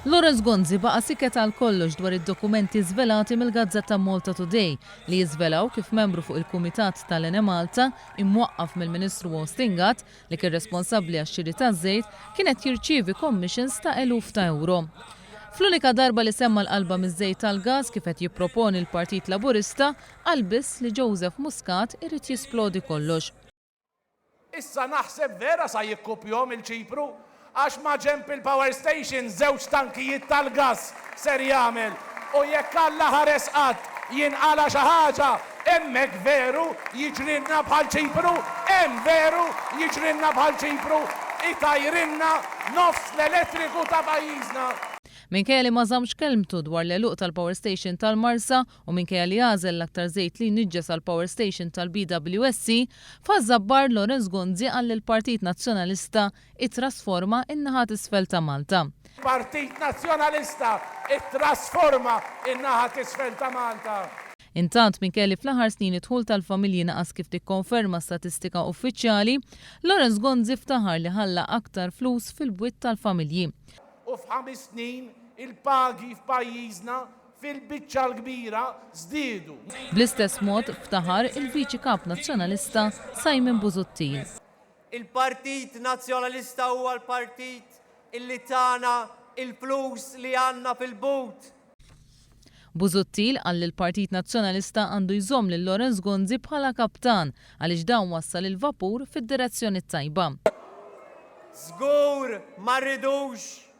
Lorenz Gonzi baqa siket għal kollox dwar id-dokumenti żvelati mill-Gazzetta Malta Today li jiżvelaw kif membru fuq il-Kumitat tal-Ene Malta imwaqqaf mill-Ministru Ostingat li kien responsabbli għax-xiri taż-żejt kienet jirċievi commissions ta' eluf ta' euro. Fl-unika darba li semma l-qalba miż-żejt tal-gas kif qed jipproponi l-Partit Laburista qalbis li Joseph Muscat irid jisplodi kollox. Issa naħseb vera sa jikkupjhom il-Ċipru għax ma ġemp il-power station żewġ tankijiet tal-gas ser jagħmel u jekk Alla ħares qatt jinqala xi ħaġa hemmhekk veru jiġrilna bħal Ċipru, hemm veru jiġrilna bħal Ċipru, itajrilna nofs l-elettriku ta' pajjiżna. Minkejja li ma żammx kelmtu dwar l-eluq tal-power station tal-Marsa u minkejja li għażel l-aktar żejt li nniġġes għall-power station tal-BWSC, fażabbar Lorenz Gonzi għall il-Partit Nazzjonalista ittrasforma in-naħa t'isfel ta' Malta. Partit Nazzjonalista ittrasforma in-naħa t'isfel ta' Malta. Intant minkejja li fl-aħħar snin id-dħul tal-familji naqas kif tikkonferma statistika uffiċjali, Lorenz Gonzi ftaħar li ħalla aktar flus fil-bwiet tal-familji. U f'5 snin il-pagi f'pajjiżna fil-biċċa l-kbira żdiedu. Bl-istess mod ftaħar il-Viċi Kap Nazzjonalista Simon Busuttil. Il-Partit Nazzjonalista huwa l-partit illi tana il-flus li għandna fil-but. Busuttil għall il-Partit Nazzjonalista għandu jżomm lil Lorenz Gonzi bħala kaptan għaliex dawn wassal il-vapur fid-direzzjoni tajba. Żgur ma rridux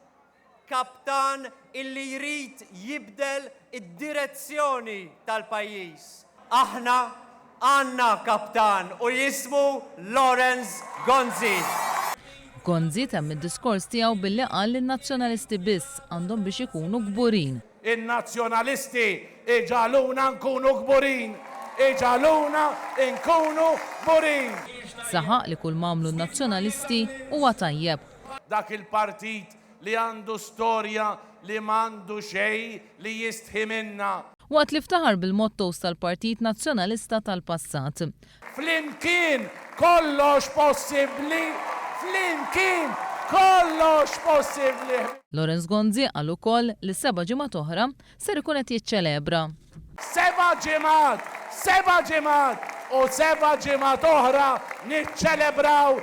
kaptan illi jrid jibdel id-direzzjoni tal-pajjiż. Aħna għandna kaptan u jismu Lorenz Gonzi. Gonzi temm id-diskors tiegħu billi qal li n-nazzjonalisti biss għandhom biex ikunu kburin. In-nazzjonalisti iġaluna nkunu kburin, iġaluna nkunu kburin. Saħaq li kull mamlu n-nazzjonalisti huwa tajjeb. Dak il-partit li għandu storja li m'għandu xejn li jistħi minna. Waqt li ftaħar bil-mottos tal-Partit Nazzjonalista tal-passat. Flimkien kollox possibbli, flimkien kollox possibbli. Lorenz Gonzi qal ukoll li 7 ġimgħat oħra ser ikun qed jiċċelebra. 7 ġimgħat u 7 ġimgħat oħra niċċelebraw